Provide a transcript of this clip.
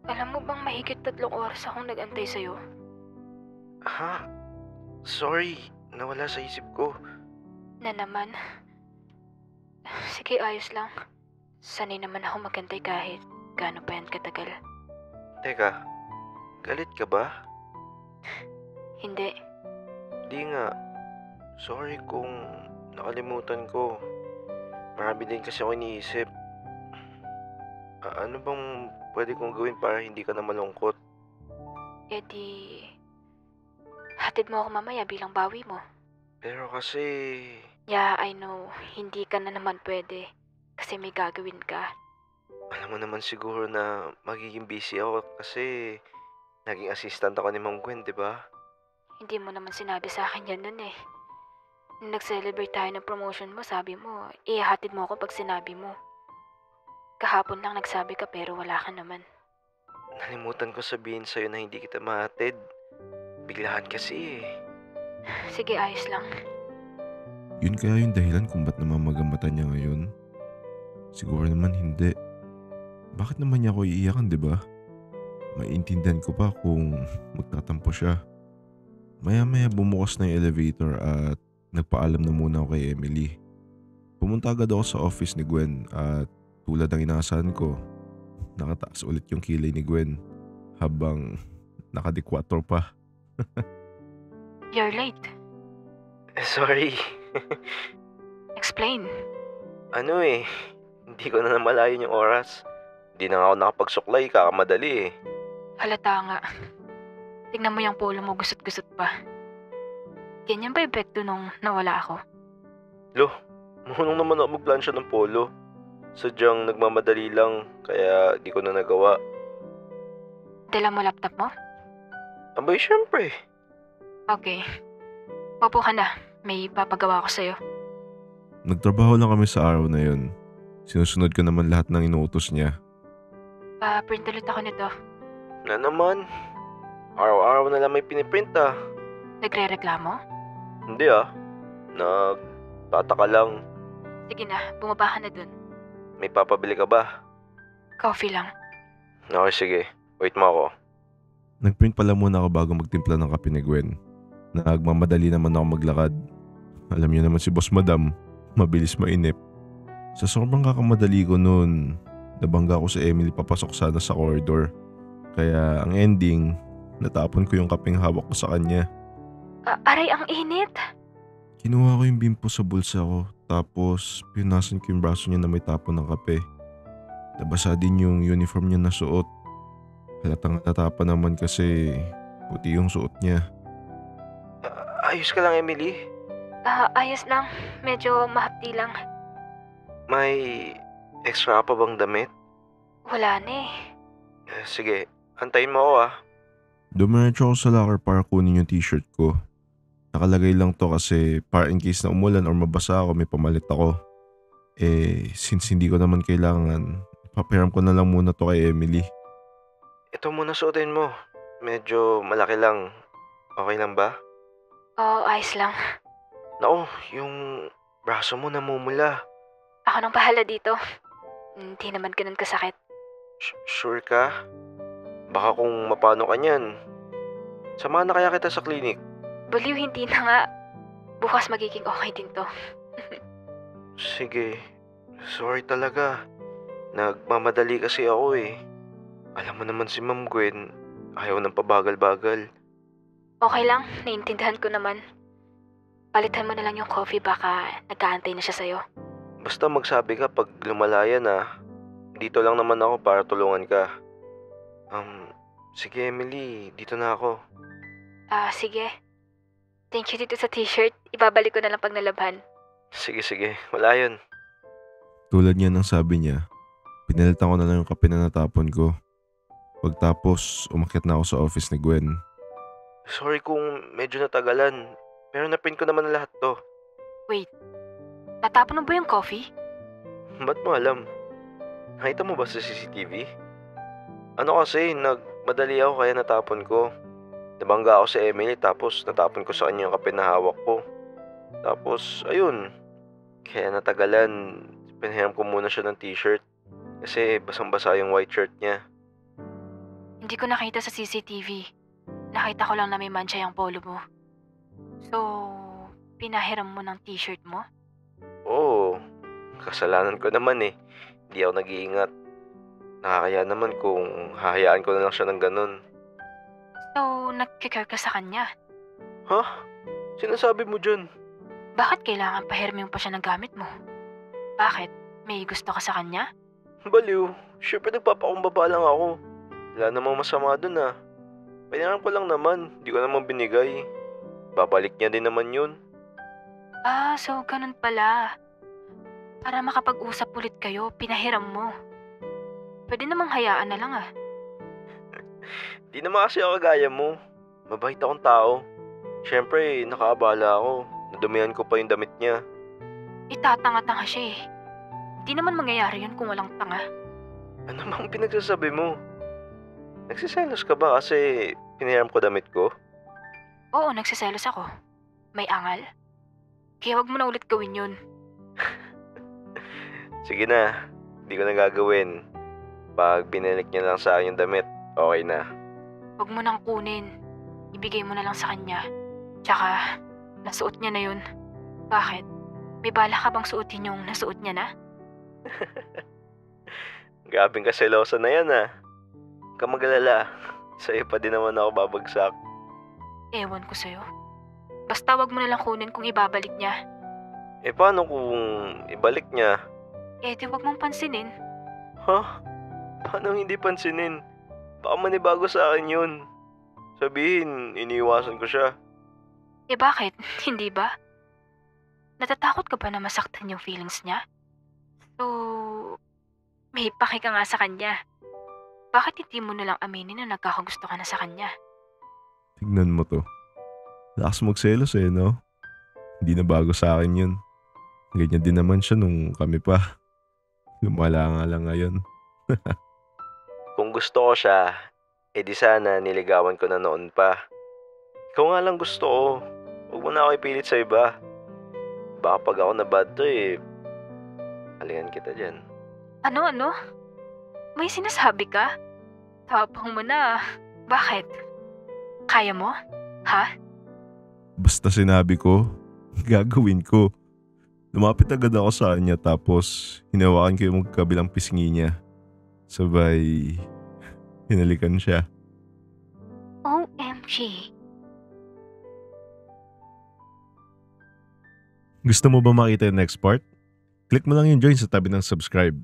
Alam mo bang mahigit 3 oras akong nag-antay sa'yo? Ha? Sorry, nawala sa isip ko. Na naman. Sige, ayos lang. Sanay naman ako magantay kahit gaano pa yan katagal. Teka, galit ka ba? Hindi. Di nga. Sorry kung nakalimutan ko. Marami din kasi ako iniisip. Ano bang pwede kong gawin para hindi ka na malungkot? E di, hatid mo ako mamaya bilang bawi mo. Pero kasi... Yeah, I know. Hindi ka na naman pwede. Kasi may gagawin ka. Alam mo naman siguro na magiging busy ako kasi naging assistant ako ni Ma'am Gwen, di ba? Hindi mo naman sinabi sa akin yan nun eh. Nung nag-celebrate tayo ng promotion mo, sabi mo, ihahatid mo ako pag sinabi mo. Kahapon lang nagsabi ka pero wala ka naman. Nalimutan ko sabihin sa'yo na hindi kita mahatid. Biglaan kasi eh. Sige, ayos lang. Yun kaya yung dahilan kung ba't namamagambatan niya ngayon? Siguro naman hindi. Bakit naman niya ako iiyakan, di ba? Maiintindihan ko pa kung magtatampo siya. Maya-maya bumukas na yung elevator at nagpaalam na muna ako kay Emily. Pumunta agad ako sa office ni Gwen at tulad ng inaasahan ko, nakataas ulit yung kilay ni Gwen habang nakadikwator pa. You're late. Sorry. Explain. Ano eh, hindi ko na namalayan yung oras. Hindi na nga ako nakapagsuklay, kakamadali eh. Halata nga. Tingnan mo yung polo mo, gusot-gusot pa. Ganyan ba epekto nung nawala ako? Lo, marunong naman ako magplansya ng polo. Sadyang nagmamadali lang, kaya di ko na nagawa. Dala mo laptop mo? Abay, syempre. Okay. Mapo ka na. May papagawa ko sa'yo. Nagtrabaho lang kami sa araw na yun. Sinusunod ko naman lahat ng inuutos niya. Pa-print ulit ako nito. Na naman. Araw-araw na lang may piniprint ah. Nagre-reklamo? Hindi ah. Nagtataka lang. Sige na, bumaba ka na dun. May papabili ka ba? Coffee lang. Okay, sige. Wait mo ako. Nagprint pala muna ako bago magtimpla ng kape ni Gwen. Nagmamadali naman ako maglakad. Alam niyo naman si Boss Madam, mabilis mainip. Sa sobrang kakamadali ko noon, nabangga ko si Emily papasok sana sa corridor. Kaya ang ending, natapon ko yung kapeng hawak ko sa kanya. Aray, ang init! Kinuha ko yung bimpo sa bulsa ko, tapos pinunasan ko yung braso niya na may tapon ng kape. Nabasa din yung uniform niya na suot. Halatang halata pa naman kasi puti yung suot niya. Ayos ka lang, Emily. Ayos lang. Medyo mahapdi lang. May extra ka pa bang damit? Wala na eh. Sige, antayin mo ako ah. Dumiretso ako sa locker para kunin yung t-shirt ko. Nakalagay lang to kasi para in case na umulan or mabasa ako, may pamalit ako. Since hindi ko naman kailangan, papiram ko na lang muna to kay Emily. Ito muna suotin mo. Medyo malaki lang. Okay lang ba? Oo, ayos lang. Naku, yung braso mo namumula. Ako nang bahala dito. Hindi naman ganun kasakit. Sure ka? Baka kung mapano ka niyan. Samahan na kaya kita sa clinic. Baliw, hindi na nga. Bukas magiging okay din to. Sige. Sorry talaga. Nagmamadali kasi ako eh. Alam mo naman si Ma'am Gwen, ayaw ng pabagal-bagal. Okay lang, naiintindihan ko naman. Palitan mo na lang yung coffee, baka nag-aantay na siya sa'yo. Basta magsabi ka pag lumalaya na. Dito lang naman ako para tulungan ka. Sige Emily, dito na ako. Sige. Thank you dito sa t-shirt. Ibabalik ko na lang pag nalabhan. Sige, wala yun. Tulad niya ng sabi niya, pinalitan ko na lang yung kape na natapon ko. Pagtapos, umakyat na ako sa office ni Gwen. Sorry kung medyo natagalan, pero naprint ko naman na lahat to. Wait, natapon mo ba yung coffee? Ba't mo alam? Nakita mo ba sa CCTV? Ano kasi, nagmadali ako kaya natapon ko. Nabangga ako sa Emily tapos natapon ko sa kanya yung kape na hawak ko. Tapos, ayun. Kaya natagalan, pinahiram ko muna siya ng t-shirt. Kasi basang-basa yung white shirt niya. Hindi ko nakita sa CCTV. Nakita ko lang na may mancha yung polo mo. So, pinahiram mo ng t-shirt mo? Oo, kasalanan ko naman eh. Hindi ako nag-iingat. Nakakaya naman kung hahayaan ko na lang siya ng ganun. So, nagkikare ka sa kanya. Ha? Sinasabi mo dyan? Bakit kailangan pahiramin pa siya ng gamit mo? Bakit? May gusto ka sa kanya? Baliw. Siyempre nagpapakumbaba lang ako. Wala namang masama dun ah. Pinahiram ko lang naman. Di ko naman binigay. Babalik niya din naman yun. Ah, so ganun pala. Para makapag-usap ulit kayo, pinahiram mo. Pwede namang hayaan na lang ah. Di naman kasi ako kagaya mo. Mabait akong tao. Siyempre, nakaabala ako. Nadumihan ko pa yung damit niya. Itatanga-tanga siya eh. Di naman mangyayari yun kung walang tanga. Ano bang pinagsasabi mo? Nagsiselos ka ba kasi pinahiram ko damit ko? Oo, nagsiselos ako. May angal. Kaya wag mo na ulit gawin yun. Sige na, di ko na gagawin. Pag binalik niya lang sa akin yung damit, okay na. Wag mo nang kunin. Ibigay mo na lang sa kanya. Tsaka, nasuot niya na yun. Bakit? May bala ka bang suotin yung nasuot niya na? Grabing kaselosa na yan ah. Huwag kang mag-alala. Sa'yo pa din naman ako babagsak. Ewan ko sa'yo. Basta wag mo na lang kunin kung ibabalik niya. Eh paano kung ibalik niya? Eh di wag mong pansinin. Ha? Paano hindi pansinin? Baka manibago sa akin yun. Sabihin, iniiwasan ko siya. Eh bakit? Hindi ba? Natatakot ka ba na masaktan yung feelings niya? So, may paki ka nga sa kanya. Bakit hindi mo nalang aminin na nagkakagusto ka na sa kanya? Tignan mo to. Lakas magselos eh, no? Hindi na bago sa akin yun. Ganyan din naman siya nung kami pa. Lumala nga lang ngayon. Kung gusto ko siya, edi sana niligawan ko na noon pa. Ikaw nga lang gusto ko. Huwag mo na ako ipilit sa iba. Baka pag ako nabad to eh, halingan kita dyan. Ano? May sinasabi ka? Tapang mo na. Bakit? Kaya mo? Ha? Basta sinabi ko, gagawin ko. Lumapit agad ako sa kanya tapos hinawakan ko yung magkabilang pisngi niya. Sabay, hinalikan siya. OMG. Gusto mo ba makita yung next part? Click mo lang yung join sa tabi ng subscribe.